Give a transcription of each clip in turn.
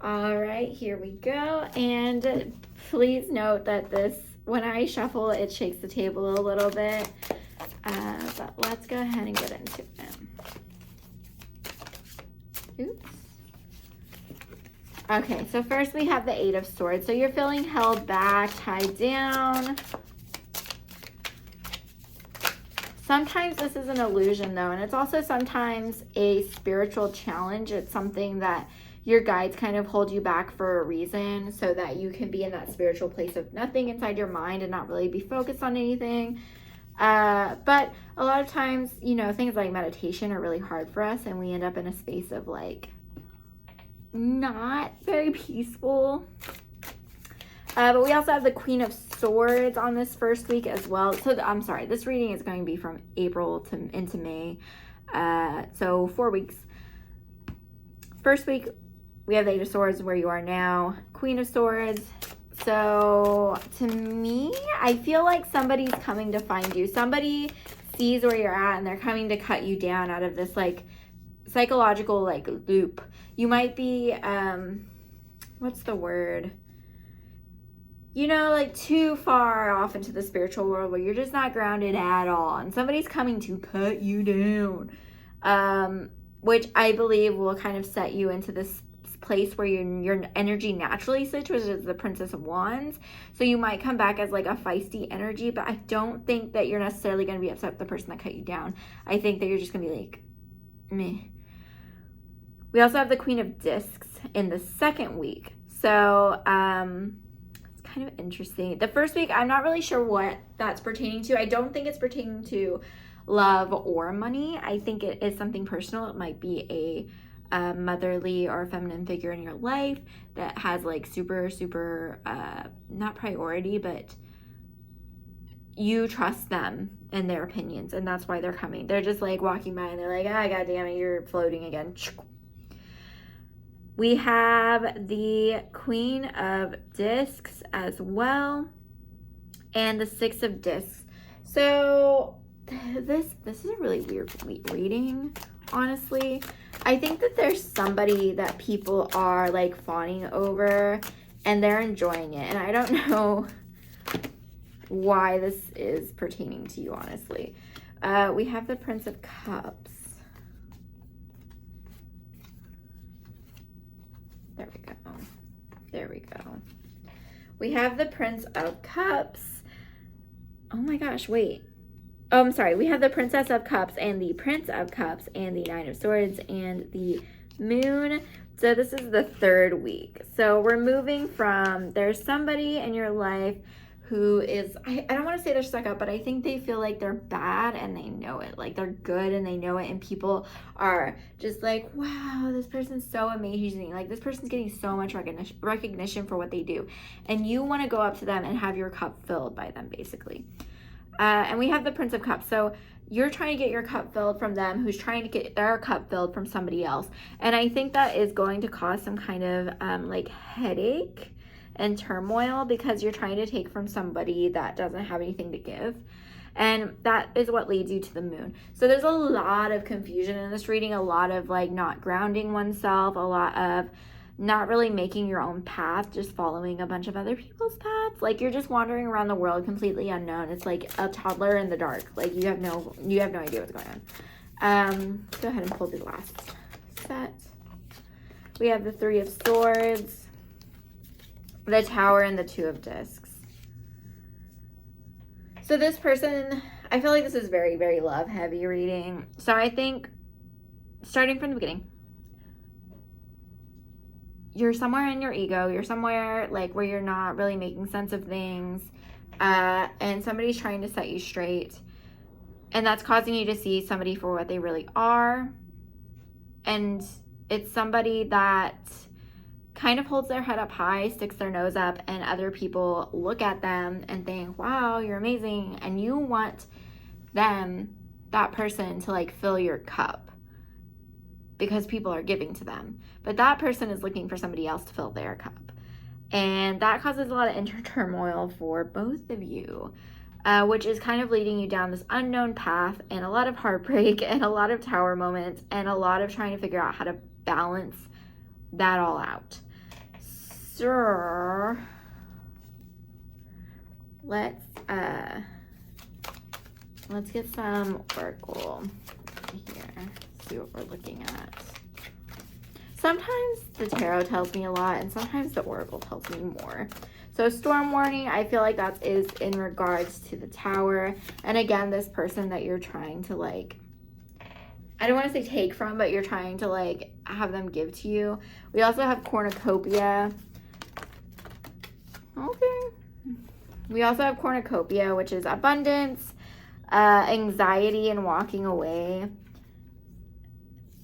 All right, here we go. And please note that when I shuffle, it shakes the table a little bit. But let's go ahead and get into it. Oops. Okay, so first we have the Eight of Swords. So you're feeling held back, tied down. Sometimes this is an illusion though, and it's also sometimes a spiritual challenge. It's something that your guides kind of hold you back for a reason so that you can be in that spiritual place of nothing inside your mind and not really be focused on anything. But a lot of times, things like meditation are really hard for us, and we end up in a space of like not very peaceful. But we also have the Queen of Swords on this first week as well. So I'm sorry, this reading is going to be from April into May. So 4 weeks. First week, we have the Eight of Swords where you are now. Queen of Swords. So to me, I feel like somebody's coming to find you. Somebody sees where you're at and they're coming to cut you down out of this like psychological like loop. You might be, what's the word? Like too far off into the spiritual world where you're just not grounded at all. And somebody's coming to cut you down, which I believe will kind of set you into this place where your energy naturally sits, which is the Princess of Wands. So you might come back as like a feisty energy, but I don't think that you're necessarily going to be upset with the person that cut you down. I think that you're just going to be like, meh. We also have the Queen of Discs in the second week. So, it's kind of interesting. The first week, I'm not really sure what that's pertaining to. I don't think it's pertaining to love or money. I think it is something personal. It might be a motherly or feminine figure in your life that has like super not priority, but you trust them and their opinions, and that's why they're coming. They're just like walking by and they're like, god damn it, you're floating again. We have the Queen of Discs as well, and the Six of Discs. So this is a really weird reading, honestly. I think that there's somebody that people are like fawning over and they're enjoying it. And I don't know why this is pertaining to you, honestly. We have the Prince of Cups. There we go. We have the Prince of Cups. Oh my gosh, wait. Oh, I'm sorry. We have the Princess of Cups and the Prince of Cups and the Nine of Swords and the Moon. So this is the third week. So we're moving from, there's somebody in your life who is, I don't want to say they're stuck up, but I think they feel like they're bad and they know it. Like they're good and they know it, and people are just like, wow, this person's so amazing. Like this person's getting so much recognition for what they do. And you want to go up to them and have your cup filled by them, basically. And we have the Prince of Cups. So you're trying to get your cup filled from them, who's trying to get their cup filled from somebody else. And I think that is going to cause some kind of like headache and turmoil, because you're trying to take from somebody that doesn't have anything to give. And that is what leads you to the Moon. So there's a lot of confusion in this reading, a lot of like not grounding oneself, a lot of not really making your own path, just following a bunch of other people's paths. Like you're just wandering around the world completely unknown. It's like a toddler in the dark. Like you have no idea what's going on. Go ahead and pull the last set. We have the Three of Swords, the Tower, and the Two of Discs. So this person, I feel like this is very, very love heavy reading. So I think starting from the beginning, you're somewhere in your ego, you're somewhere like where you're not really making sense of things, and somebody's trying to set you straight, and that's causing you to see somebody for what they really are. And it's somebody that kind of holds their head up high, sticks their nose up, and other people look at them and think, wow, you're amazing, and you want that person to like fill your cup because people are giving to them. But that person is looking for somebody else to fill their cup. And that causes a lot of inner turmoil for both of you, which is kind of leading you down this unknown path, and a lot of heartbreak and a lot of tower moments and a lot of trying to figure out how to balance that all out. So let's get some oracle here. See what we're looking at. Sometimes the tarot tells me a lot, and sometimes the oracle tells me more. So storm warning, I feel like that is in regards to the Tower. And again, this person that you're trying to, like, I don't want to say take from, but you're trying to, like, have them give to you. We also have cornucopia. Okay. We also have cornucopia, which is abundance, anxiety, and walking away.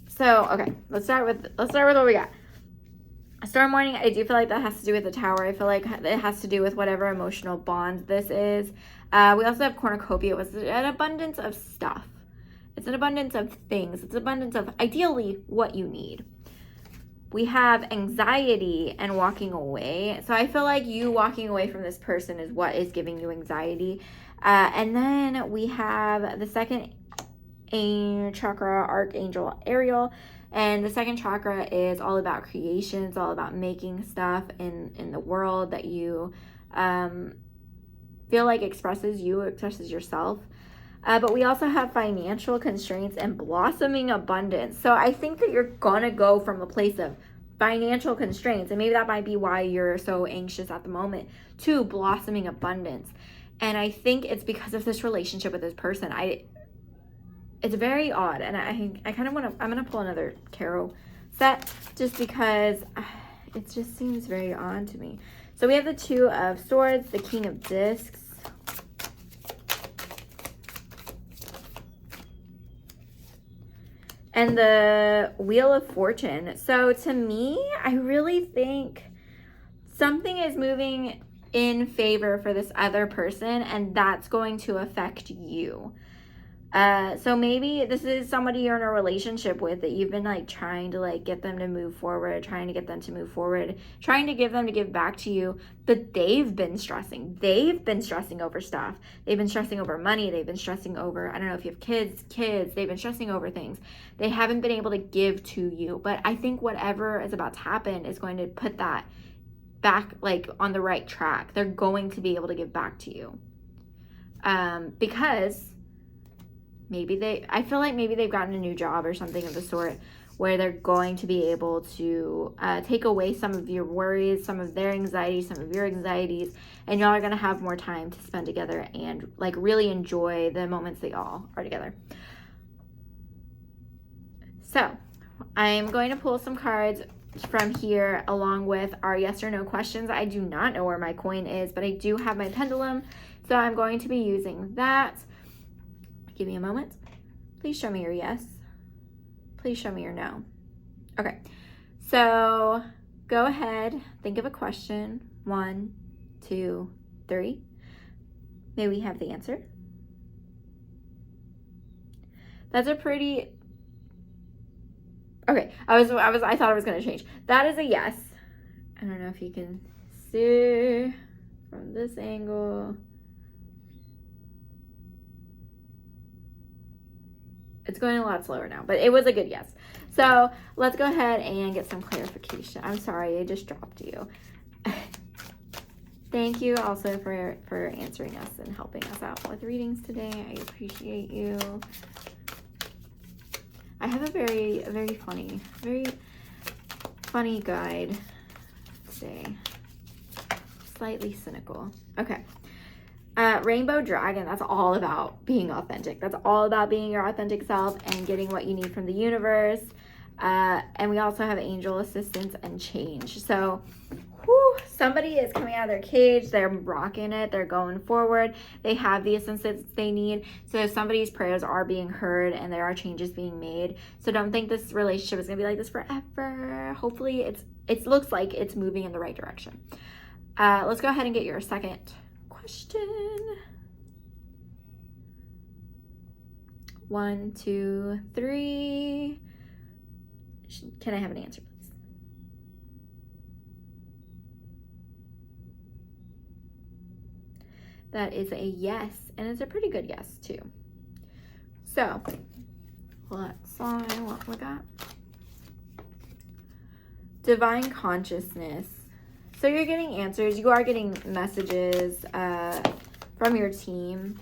So, okay, let's start with what we got. Storm warning, I do feel like that has to do with the Tower. I feel like it has to do with whatever emotional bond this is. We also have cornucopia, which is an abundance of stuff. It's an abundance of things. It's an abundance of, ideally, what you need. We have anxiety and walking away. So I feel like you walking away from this person is what is giving you anxiety. And then we have the second chakra, Archangel Ariel. And the second chakra is all about creation. It's all about making stuff in the world that you feel like expresses yourself. But we also have financial constraints and blossoming abundance. So I think that you're going to go from a place of financial constraints, and maybe that might be why you're so anxious at the moment, to blossoming abundance. And I think it's because of this relationship with this person. It's very odd, and I kind of want to, I'm going to pull another tarot set just because it just seems very odd to me. So we have the Two of Swords, the King of Discs, and the Wheel of Fortune. So to me, I really think something is moving in favor for this other person, and that's going to affect you. So maybe this is somebody you're in a relationship with that you've been like trying to like get them to move forward, trying to get them to move forward, trying to give them to give back to you, but they've been stressing. They've been stressing over stuff. They've been stressing over money. They've been stressing over, I don't know if you have kids, they've been stressing over things. They haven't been able to give to you, but I think whatever is about to happen is going to put that back like on the right track. They're going to be able to give back to you. Because I feel like maybe they've gotten a new job or something of the sort where they're going to be able to take away some of your worries, some of their anxieties, some of your anxieties, and y'all are going to have more time to spend together and like really enjoy the moments they all are together. So I'm going to pull some cards from here along with our yes or no questions. I do not know where my coin is, but I do have my pendulum, so I'm going to be using that. Give me a moment. Please show me your yes. Please show me your no. Okay, so go ahead, think of a question. 1, 2, 3. May we have the answer? That's a pretty, okay, I thought it was gonna change. That is a yes. I don't know if you can see from this angle. It's going a lot slower now, but it was a good yes. So let's go ahead and get some clarification. I'm sorry, I just dropped you. Thank you also for answering us and helping us out with readings today. I appreciate you. I have a very funny guide today. Slightly cynical. Okay. Rainbow Dragon, that's all about being authentic. That's all about being your authentic self and getting what you need from the universe. And we also have angel assistance and change. So somebody is coming out of their cage. They're rocking it. They're going forward. They have the assistance they need. So somebody's prayers are being heard and there are changes being made. So don't think this relationship is going to be like this forever. Hopefully it looks like it's moving in the right direction. Let's go ahead and get your second question. 1, 2, 3. Can I have an answer, please? That is a yes, and it's a pretty good yes too. So let's see what we got. Divine consciousness. So you're getting answers. You are getting messages from your team.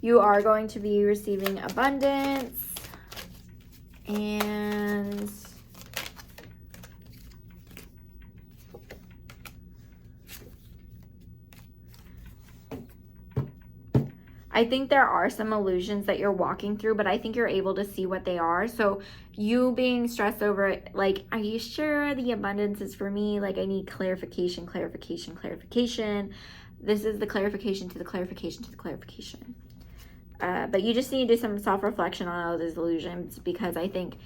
You are going to be receiving abundance. And I think there are some illusions that you're walking through, but I think you're able to see what they are. So you being stressed over it, like, are you sure the abundance is for me? Like, I need clarification. This is the clarification to the clarification to the clarification. But you just need to do some self-reflection on all those illusions, because I think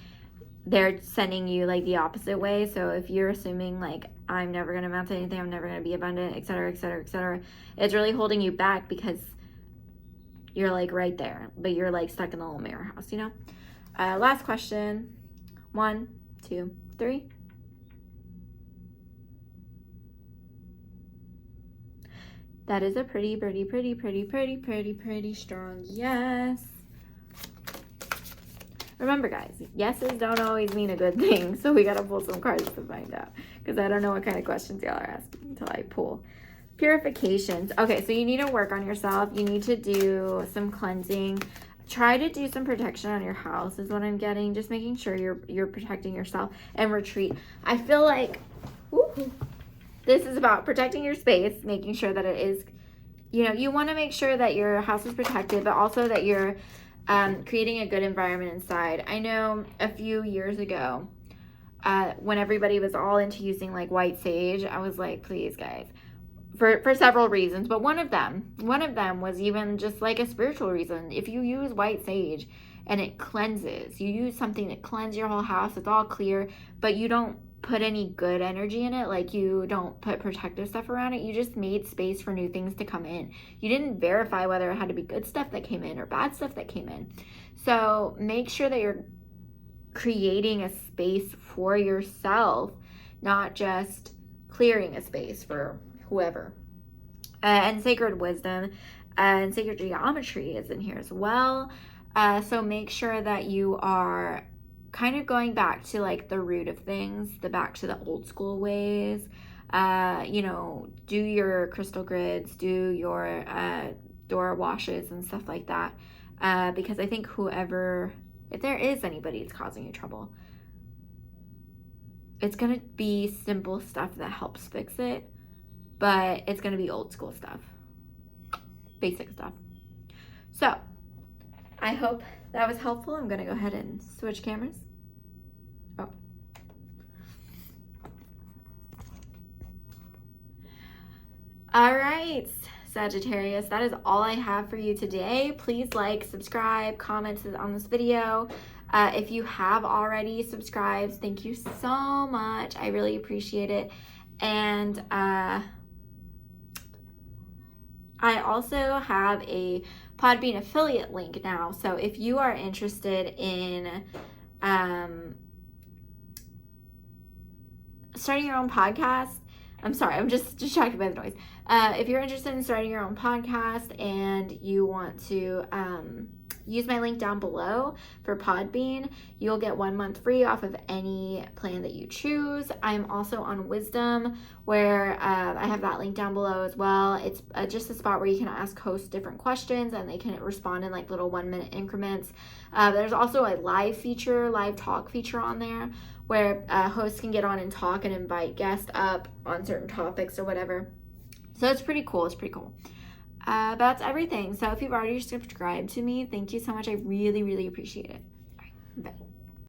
they're sending you like the opposite way. So if you're assuming like, I'm never going to amount to anything, I'm never going to be abundant, etc., it's really holding you back, because you're like right there, but you're like stuck in the little mirror house, you know? Last question. 1, 2, 3. That is a pretty strong yes. Remember, guys, yeses don't always mean a good thing, so we gotta pull some cards to find out, because I don't know what kind of questions y'all are asking until I pull. Purifications. Okay, so you need to work on yourself. You need to do some cleansing. Try to do some protection on your house is what I'm getting. Just making sure you're protecting yourself, and retreat. I feel like this is about protecting your space, making sure that it is, you know, you want to make sure that your house is protected, but also that you're creating a good environment inside. I know a few years ago, when everybody was all into using like white sage, I was like, please guys, for several reasons, but one of them was even just like a spiritual reason. If you use white sage and it cleanses, you use something that cleanses your whole house, it's all clear, but you don't put any good energy in it, like you don't put protective stuff around it, you just made space for new things to come in. You didn't verify whether it had to be good stuff that came in or bad stuff that came in. So make sure that you're creating a space for yourself, not just clearing a space for whoever. And sacred wisdom and sacred geometry is in here as well. So make sure that you are kind of going back to like the root of things, back to the old school ways. You know, do your crystal grids, do your door washes and stuff like that. Because I think if there is anybody that's causing you trouble, it's going to be simple stuff that helps fix it, but it's going to be old school stuff, basic stuff. So I hope that was helpful. I'm going to go ahead and switch cameras. Oh. All right, Sagittarius, that is all I have for you today. Please like, subscribe, comment on this video. If you have already subscribed, thank you so much. I really appreciate it. And I also have a Podbean affiliate link now. So if you are interested in starting your own podcast, I'm sorry, I'm just distracted by the noise. If you're interested in starting your own podcast and you want to use my link down below for Podbean, you'll get 1 month free off of any plan that you choose. I'm also on Wisdom, where I have that link down below as well. It's just a spot where you can ask hosts different questions and they can respond in like little 1 minute increments. There's also a live talk feature on there, where hosts can get on and talk and invite guests up on certain topics or whatever. So it's pretty cool. But that's everything. So if you've already subscribed to me, thank you so much. I really, really appreciate it. All right, bye.